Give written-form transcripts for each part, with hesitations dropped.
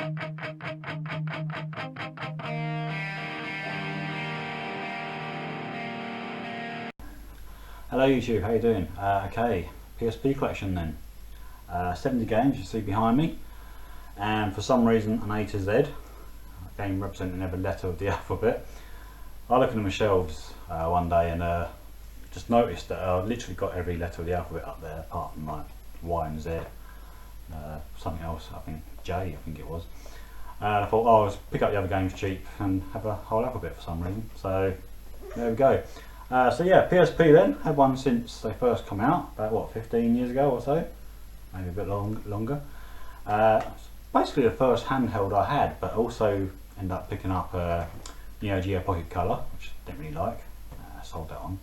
Hello YouTube, how you doing? Okay, PSP collection then. 70 games you see behind me, and for some reason an A to Z, a game representing every letter of the alphabet. I looked in my shelves one day and just noticed that I literally got every letter of the alphabet up there apart from like Y and Z. Something else, I think J, I think it was. And I thought, oh, I'll pick up the other games cheap and have a whole alphabet for some reason. So there we go. So yeah, PSP then, had one since they first come out, about what, 15 years ago or so, maybe a bit longer. Basically the first handheld I had, but also ended up picking up a Neo Geo Pocket Color, which I didn't really like. Sold that on,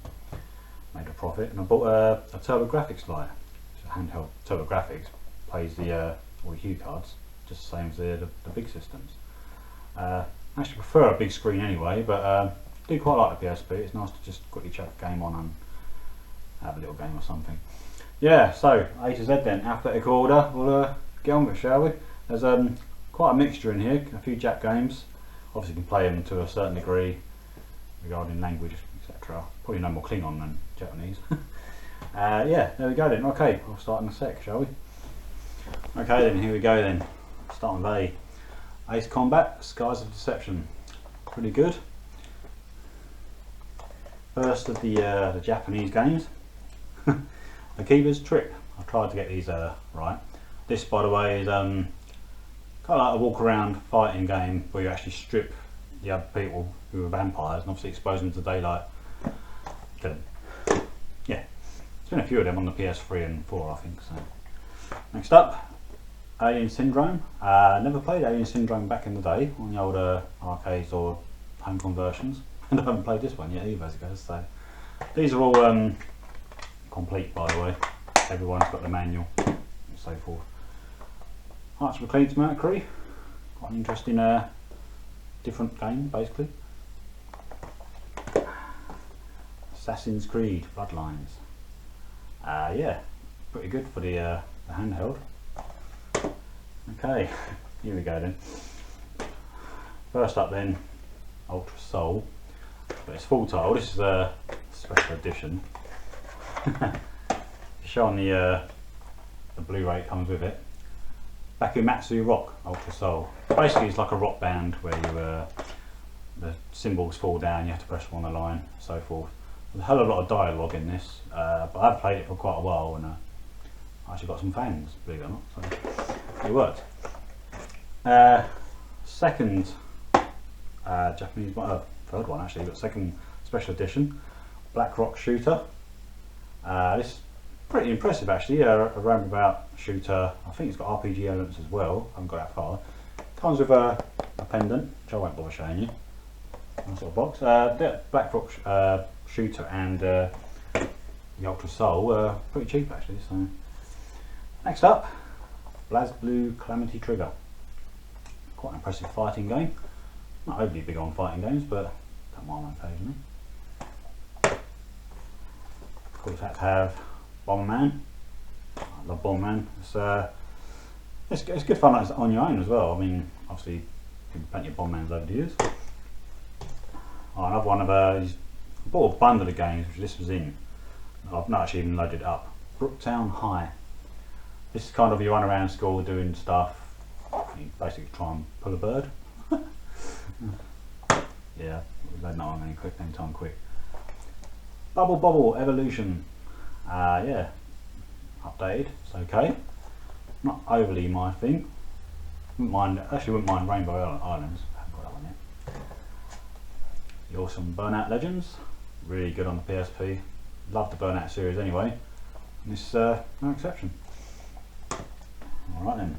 made a profit, and I bought a TurboGrafx light. So handheld TurboGrafx plays the all the hue cards, just the same as the big systems. I actually prefer a big screen anyway, but I do quite like the PSP. It's nice to just quickly chuck the game on and have a little game or something. Yeah, so A to Z then, alphabetical order. We'll get on with it, shall we? There's quite a mixture in here, a few Jap games. Obviously you can play them to a certain degree regarding language, etc. Probably no more Klingon than Japanese. Yeah, there we go then. Okay, we'll start in a sec, shall we? Okay then, here we go then. Starting with A. Ace Combat, Skies of Deception. Pretty good. First of the Japanese games. Akiba's Trip. I tried to get these right. This, by the way, is kind of like a walk around fighting game where you actually strip the other people who are vampires and obviously expose them to daylight. Kill them. Yeah, there's been a few of them on the PS3 and 4, I think. So next up, Alien Syndrome. Never played Alien Syndrome back in the day on the older arcades or home conversions. And I haven't played this one yet either, as it goes. So these are all complete, by the way. Everyone's got the manual and so forth. Hearts of Clean's Mercury, quite an interesting different game basically. Assassin's Creed Bloodlines. Yeah, pretty good for the handheld. Okay, here we go then. First up then, Ultra Soul. But it's full title. This is a special edition. Showing the Blu-ray comes with it. Bakumatsu Rock Ultra Soul. Basically, it's like a rock band where you the cymbals fall down. You have to press them on the line, and so forth. There's a hell of a lot of dialogue in this, but I've played it for quite a while and I actually got some fans, believe it or not. So it worked. Second Japanese one. Third one actually, but second special edition, Black Rock Shooter. This is pretty impressive actually. A roundabout shooter. I think it's got RPG elements as well. I haven't got that far. Comes with a pendant, which I won't bother showing you. Nice little box. The Black Rock Shooter and the Ultra Soul pretty cheap actually. So next up, BlazBlue Calamity Trigger. Quite an impressive fighting game. Not overly big on fighting games, but don't mind one occasionally. Of course, had to have Bomberman. I love Bomberman. It's good fun on your own as well. I mean, obviously, you've been plenty of Bombermans over the years. Oh, another one of these. I bought a bundle of games, which this was in. I've not actually even loaded it up. Brooktown High. This is kind of you run around school doing stuff. You basically try and pull a bird. Yeah, we've loaded that on anytime quick. Bubble Bobble Evolution. Yeah, updated. It's okay. Not overly my thing. Wouldn't mind Rainbow Islands. I haven't got that one yet. The awesome Burnout Legends. Really good on the PSP. Love the Burnout series anyway. And this is no exception. Alright then,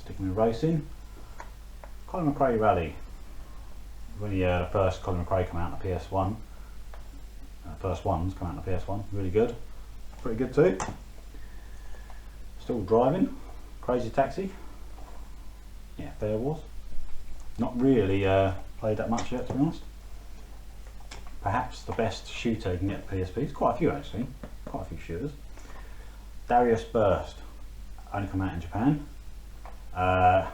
sticking with racing. Colin McRae Rally. When the first Colin McRae came out on the PS1. First ones come out on the PS1. Really good. Pretty good too. Still driving. Crazy Taxi. Yeah, Fair Wars. Not really played that much yet, to be honest. Perhaps the best shooter you can get at PSP. There's quite a few actually. Quite a few shooters. Darius Burst. Only come out in Japan. Yeah,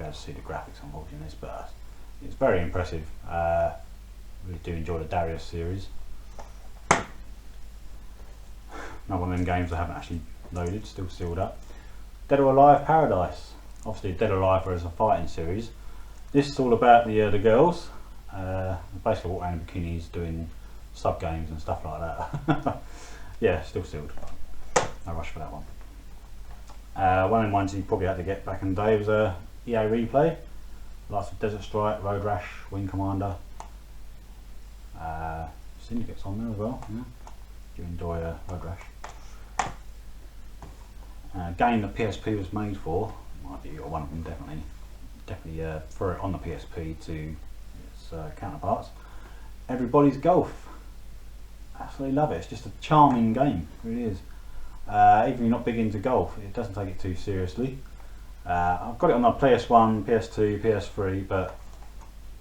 able to see the graphics unfortunately in this, but it's very impressive. Really do enjoy the Darius series. Another one of them games I haven't actually loaded, still sealed up. Dead or Alive Paradise. Obviously Dead or Alive is a fighting series. This is all about the girls. Basically walk around in bikinis doing sub games and stuff like that. Yeah, still sealed. No rush for that one. One of the ones you probably had to get back in the day was a EA Replay. Lots of Desert Strike, Road Rash, Wing Commander. Syndicate's on there as well. Yeah. Do you enjoy Road Rash? Game that PSP was made for, might be one of them definitely throw it on the PSP to its counterparts. Everybody's Golf. Absolutely love it. It's just a charming game, it really is. Even if you're not big into golf, it doesn't take it too seriously. I've got it on the PS1, PS2, PS3, but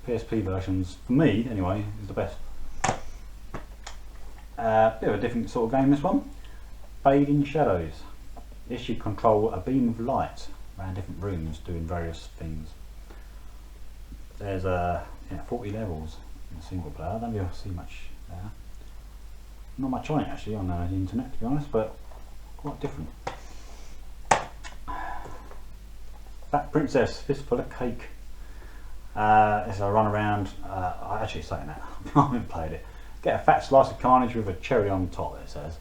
PSP versions, for me anyway, is the best. Bit of a different sort of game, this one. Fading Shadows. This you control a beam of light around different rooms doing various things. There's 40 levels in single player. I don't really see much there. Not much on it actually on the internet, to be honest, but quite different. Fat Princess, Fistful of Cake. As I run around, I actually saying that, I haven't played it. Get a fat slice of carnage with a cherry on top, it says.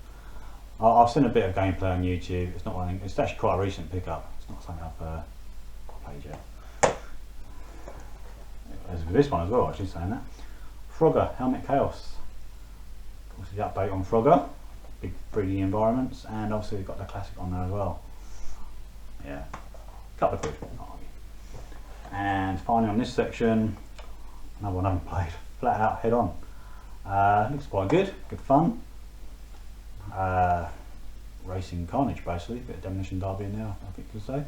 I've seen a bit of gameplay on YouTube. It's not one thing, it's actually quite a recent pickup. It's not something I've played yet. There's this one as well, actually saying that. Frogger, Helmet Chaos. Obviously the update on Frogger. Big 3D environments, and obviously we've got the classic on there as well. Yeah, couple of quid. And finally on this section, another one I haven't played, Flat Out Head On. Looks quite good fun. Racing carnage basically, bit of Demolition Derby in there, I think you could say.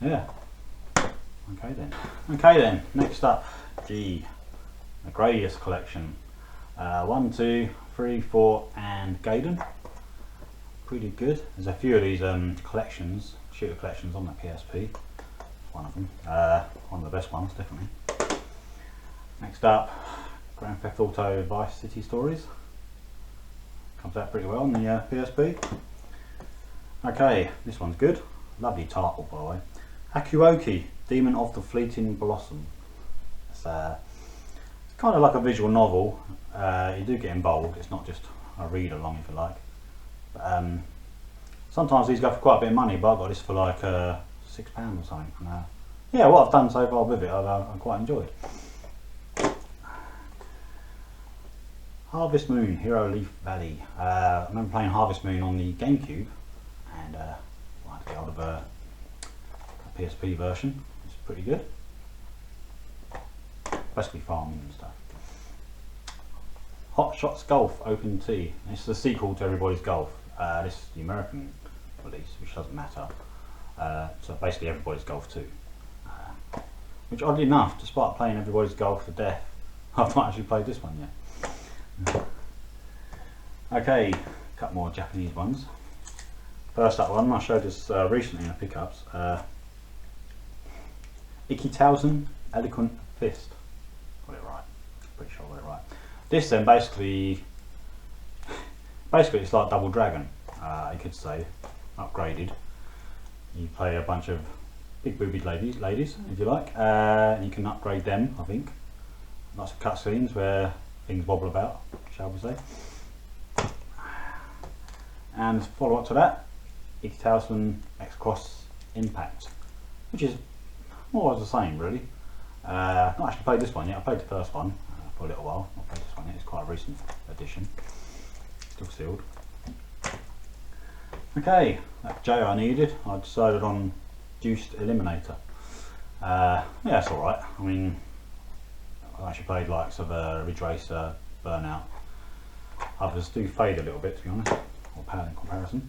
Yeah. Okay then, next up, the Gradius collection. 1, 2, 3, 4 and Gaiden. Pretty good. There's a few of these collections, shooter collections on the PSP. One of them, one of the best ones definitely. Next up, Grand Theft Auto Vice City Stories. Comes out pretty well on the PSP. Okay, this one's good. Lovely title by the way. Akuoki, Demon of the Fleeting Blossom. It's kind of like a visual novel. You do get involved, it's not just a read along if you like. But, sometimes these go for quite a bit of money, but I got this for like £6 or something. And, yeah, what I've done so far with it, I've quite enjoyed. Harvest Moon, Hero Leaf Valley. I remember playing Harvest Moon on the GameCube, and I had to get hold of a PSP version. It's pretty good. Basically farming and stuff. Hot Shots Golf Open T. This is the sequel to Everybody's Golf. This is the American release, which doesn't matter. So basically Everybody's Golf 2. Which oddly enough, despite playing Everybody's Golf to death, I've not actually played this one yet. Okay, a couple more Japanese ones. First up one, I showed this recently in the pickups. Ikitausen Eloquent Fist. Got it right. Pretty sure I got it right. This then basically it's like Double Dragon, you could say, upgraded. You play a bunch of big boobied ladies if you like, and you can upgrade them, I think. Lots of cutscenes where things wobble about, shall we say. And follow up to that, Ikitausen X-Cross Impact, which is more or less the same really. Not actually played this one yet. I played the first one for a little while. Not played this one yet. It's quite a recent addition. Still sealed. Okay, that J I needed. I decided on Juiced Eliminator. Yeah, it's all right. I mean, I actually played likes of Ridge Racer, Burnout. Others do fade a little bit, to be honest, or pale in comparison.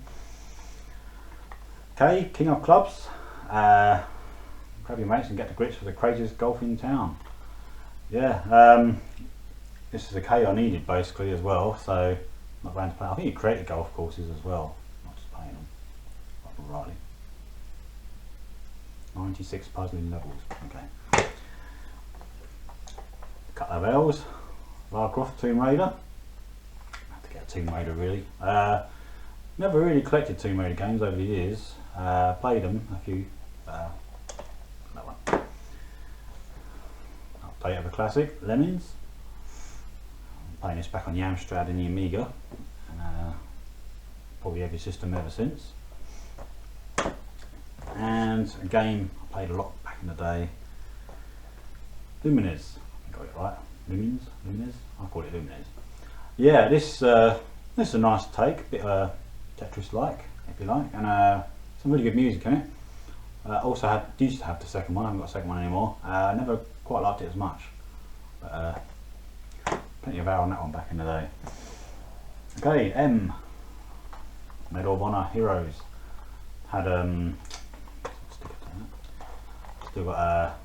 Okay, King of Clubs. Grab your mates and get to grips with the craziest golf in town. Yeah, this is a K I needed basically as well, so not going to play. I think you created golf courses as well, not just playing them, rightly. 96 puzzling levels. Okay. Cut of L's. Lara Croft, Tomb Raider. I have to get a Tomb Raider really. Never really collected Tomb Raider games over the years. Played them a few. That one. Update of a classic, Lemmings. I'm playing this back on the Amstrad and the Amiga, and probably every system ever since. And a game I played a lot back in the day, Lumines. I got it right. Lumines. I call it Lumines. Yeah, this is a nice take, a bit Tetris-like, if you like, and some really good music in it. Also used to have the second one. I haven't got a second one anymore. Never quite liked it as much, but plenty of hour on that one back in the day. Okay, M. Medal of Honor Heroes. Had still got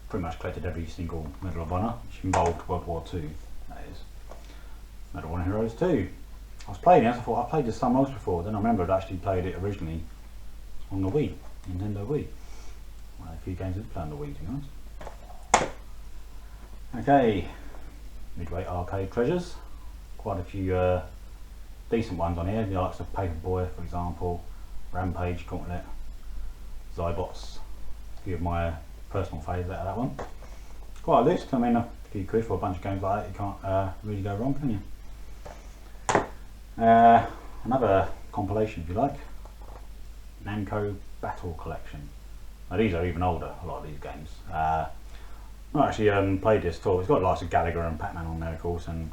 pretty much collected every single Medal of Honor, which involved World War II. That is Medal of Honor Heroes 2. I was playing this. I thought I played this somewhere else before. Then I remembered I actually played it originally on the Wii, Nintendo Wii. One of the few games I did play on the Wii, to be honest. Okay, Midway Arcade Treasures. Quite a few decent ones on here. The likes of Paperboy, for example, Rampage, Gauntlet, Zybots. A few of my personal favourites out of that one. Quite a list. I mean, a few quid for a bunch of games like that, you can't really go wrong, can you? Another compilation, if you like, Namco Battle Collection. Now these are even older, a lot of these games. Not actually played this at all. It's got lots of Gallagher and Pac-Man on there, of course, and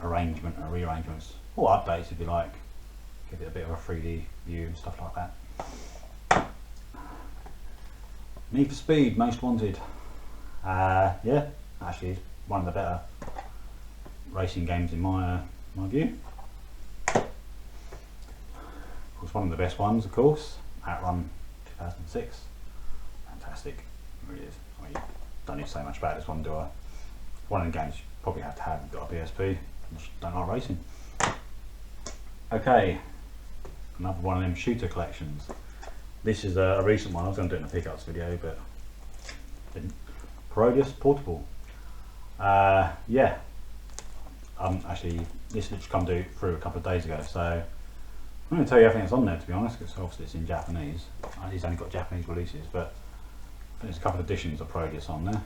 arrangement and rearrangements, or updates, if you like. Give it a bit of a 3D view and stuff like that. Need for Speed Most Wanted. Yeah, actually it's one of the better racing games in my view. Of course, one of the best ones, of course, Outrun 2006. Fantastic, it really is. I mean, don't need to say much about this one, do I? One of the games you probably have to have if you've got a PSP. Just don't like racing. Okay, another one of them shooter collections. This is a recent one. I was going to do it in a pickups video, but didn't. Parodius Portable. Yeah. Actually, this literally come through a couple of days ago, so I'm going to tell you everything that's on there, to be honest, because obviously it's in Japanese. It's only got Japanese releases, but there's a couple of editions of Parodius on there.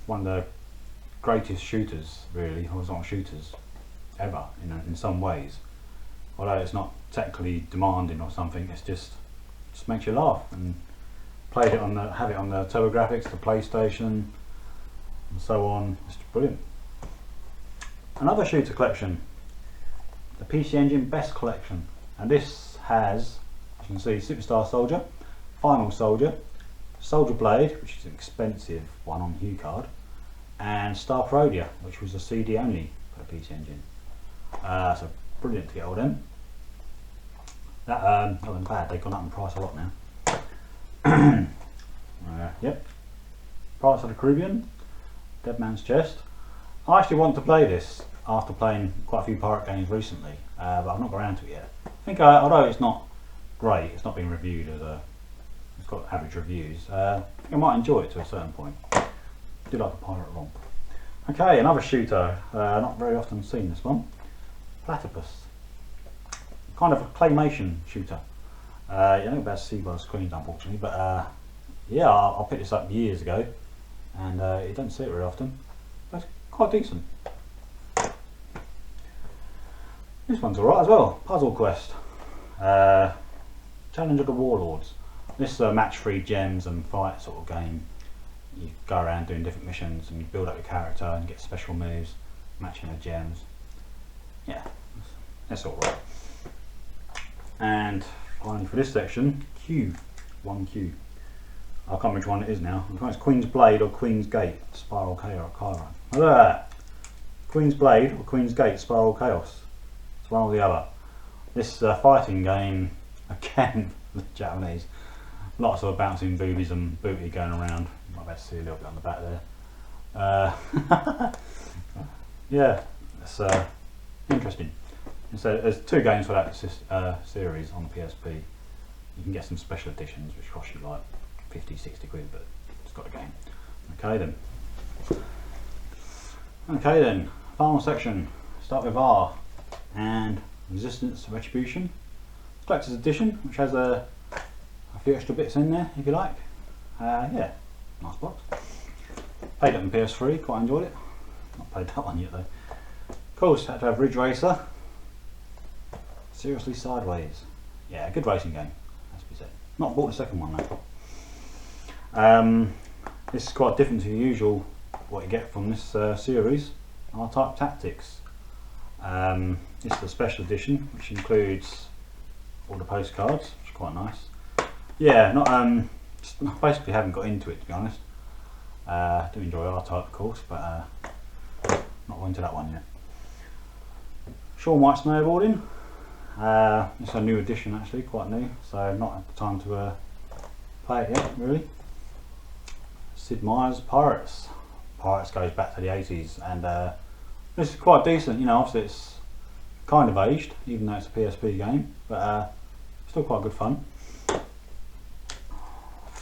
One of the greatest shooters, really, horizontal shooters ever, in some ways. Although it's not technically demanding or something, it's just makes you laugh. And played it on have it on the TurboGrafx, the PlayStation, and so on. It's brilliant. Another shooter collection, the PC Engine Best Collection, and this has, as you can see, Superstar Soldier, Final Soldier, Soldier Blade, which is an expensive one on HuCard, and Star Parodia, which was a CD only for the PC Engine. So brilliant to get all them. That wasn't bad. They've gone up in price a lot now. Yep. Pirates of the Caribbean, Dead Man's Chest. I actually want to play this after playing quite a few pirate games recently, but I've not got around to it yet. I think although it's not great, it's not been reviewed as it's got average reviews. I think I might enjoy it to a certain point. I do like a pirate romp. Okay, another shooter. Not very often seen this one. Platypus. Kind of a claymation shooter. You don't about to see by the screens, unfortunately, but yeah, I picked this up years ago, and you don't see it very often. But it's quite decent. This one's alright as well. Puzzle Quest. Challenge of the Warlords. This is a match-free gems and fight sort of game. You go around doing different missions and you build up your character and get special moves, matching the gems. Yeah, that's alright. And finally for this section, Q. 1Q. I can't remember which one it is now. I think it's Queen's Blade or Queen's Gate, Spiral Chaos. Queen's Blade or Queen's Gate, Spiral Chaos. It's one or the other. This fighting game, again, the Japanese. Lots of bouncing boobies and booty going around. You might be able to see a little bit on the back there. Yeah, it's interesting. So there's two games for that series on the PSP. You can get some special editions which cost you like 50-60 quid, but it's got a game. Okay then, final section. Start with R and Resistance Retribution Collector's Edition, which has a few extra bits in there if you like. Yeah, nice box. Played it on PS3, quite enjoyed it. Not played that one yet though. Of course, had to have Ridge Racer. Seriously Sideways. Yeah, good racing game, has to be said. Not bought the second one though. This is quite different to the usual what you get from this series. R-Type Tactics. This is a special edition which includes all the postcards, which is quite nice. Yeah, basically haven't got into it, to be honest. Do enjoy R-Type of course, but not into that one yet. Sean White Snowboarding. It's a new edition actually, quite new, so not had the time to play it yet really. Sid Meier's Pirates. Pirates goes back to the 80s, and this is quite decent, you know, obviously it's kind of aged, even though it's a PSP game, but still quite good fun.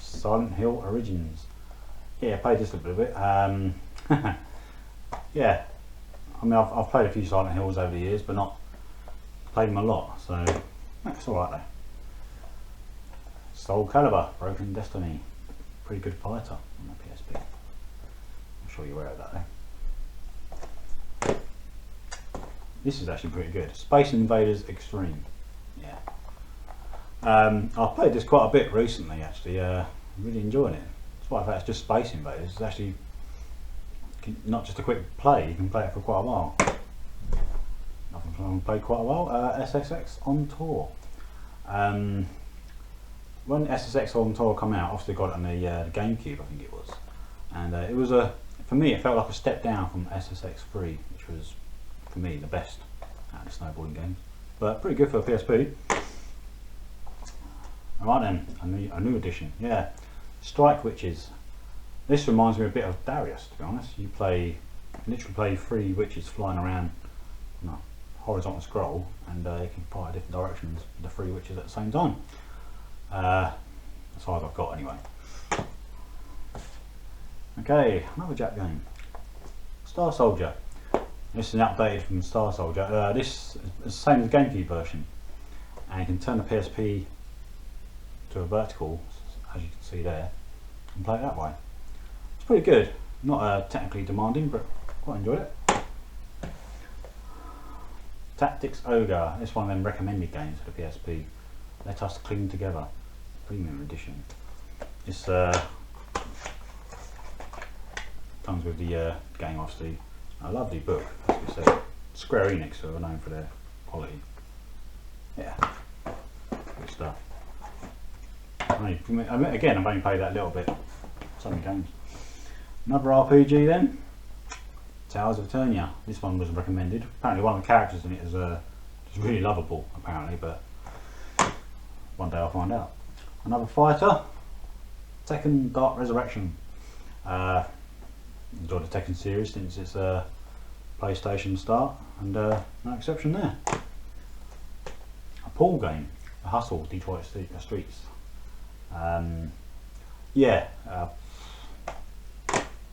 Silent Hill Origins. Yeah, I played this a little bit. Yeah, I mean I've played a few Silent Hills over the years, but not played them a lot, so that's alright though. Soul Calibur, Broken Destiny. Pretty good fighter on the PSP. I'm sure you're aware of that though. This is actually pretty good. Space Invaders Extreme. Yeah. I've played this quite a bit recently actually. Really enjoying it. Despite the fact it's just Space Invaders, it's actually not just a quick play, you can play it for quite a while. I've played quite a while. SSX on Tour. When SSX on Tour come out, obviously got it on the GameCube, I think it was, and it was for me it felt like a step down from SSX3, which was for me the best out of the snowboarding games, but pretty good for a PSP. Alright then, a new edition, yeah. Strike Witches. This reminds me a bit of Darius, to be honest. You literally play 3 witches flying around on a horizontal scroll, and you can fire different directions with the 3 witches at the same time. That's all I've got anyway. Okay, another Jack game. Star Soldier. This is an updated from Star Soldier. This is the same as the GameCube version, and you can turn the PSP to a vertical, as you can see there, and play it that way. It's pretty good. Not technically demanding, but quite enjoyed it. Tactics Ogre. This is one of them recommended games for the PSP. Let Us Cling Together. Premium edition. This comes with the game, obviously. A lovely book, as we said. Square Enix, who are known for their quality. Yeah, good stuff. Again, I've only played that little bit. So many games. Another RPG then. Tales of Eternia. This one was recommended. Apparently one of the characters in it is really lovable, apparently, but one day I'll find out. Another fighter. Tekken Dark Resurrection. Enjoyed the Tekken series since its PlayStation start, and no exception there. A pool game. The Hustle Detroit Streets. Yeah, I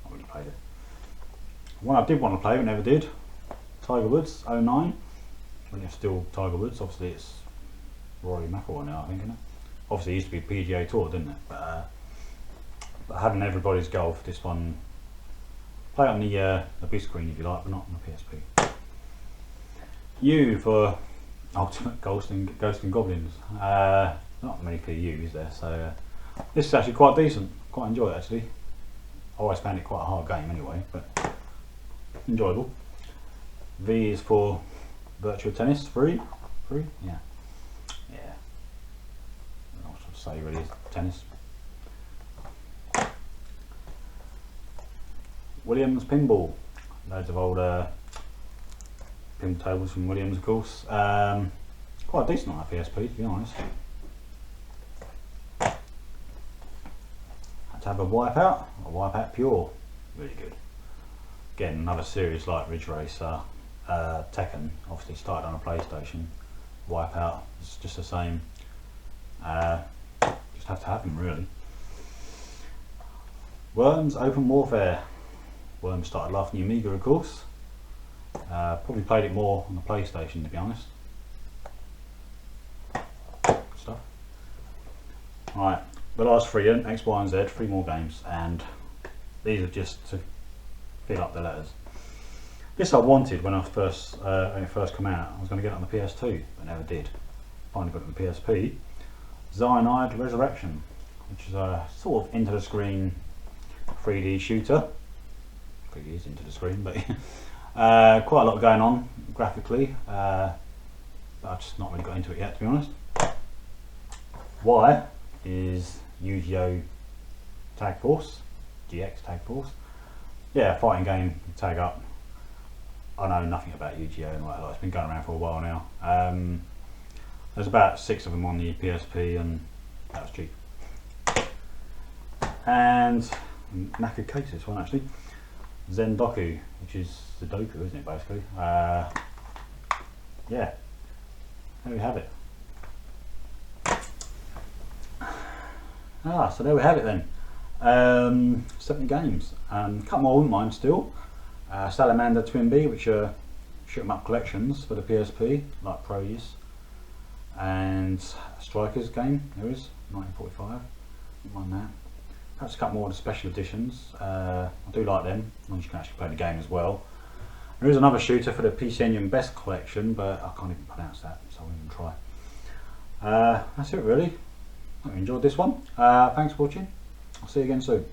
really played it. One I did want to play but never did. Tiger Woods 09. When it's still Tiger Woods, obviously it's Rory McIlroy now, I think, isn't it? Obviously it used to be PGA Tour, didn't it? But having everybody's golf, this one, play it on the big screen if you like, but not on the PSP. U for Ultimate Ghost and Goblins. Not many clear U, is there? So this is actually quite decent. Quite enjoy it actually. I always found it quite a hard game anyway, but enjoyable. V is for Virtual Tennis. Free? Yeah. Yeah. I don't know what to say really, is tennis. Williams Pinball. Loads of old pinball tables from Williams, of course. Quite decent on that PSP, to be honest. Had to have a Wipeout Pure. Really good. Again, another series like Ridge Racer. Tekken obviously started on a PlayStation. Wipeout is just the same. just have to have them really. Worms Open Warfare. Worms started life on the Amiga, of course. Probably played it more on the PlayStation, to be honest. Stuff. Right, the last three, X, Y and Z, 3 more games, and these are just to fill up the letters. This I wanted when it first came out. I was going to get it on the PS2, but never did. Finally got it on the PSP. Cyanide Resurrection, which is a sort of into the screen 3D shooter. 3D is into the screen, but quite a lot going on graphically. But I've just not really got into it yet, to be honest. Y is Yu-Gi-Oh! Tag Force, GX Tag Force. Yeah, fighting game, tag up. I know nothing about Yu-Gi-Oh! And like that. It's been going around for a while now. There's about 6 of them on the PSP, and that was cheap. And knackered case, this one actually. Zendoku, which is Sudoku, isn't it, basically? Yeah, there we have it. So there we have it then. 70 games. A couple more I wouldn't mind still. Salamander Twin B, which are shoot 'em up collections for the PSP, like Proteus. And Strikers game, there is, 1945. Wouldn't mind that. Perhaps a couple more of the special editions. I do like them, as long as you can actually play the game as well. There is another shooter for the PC Engine Best collection, but I can't even pronounce that, so I won't even try. That's it really. I hope you enjoyed this one. Thanks for watching. I'll see you again soon.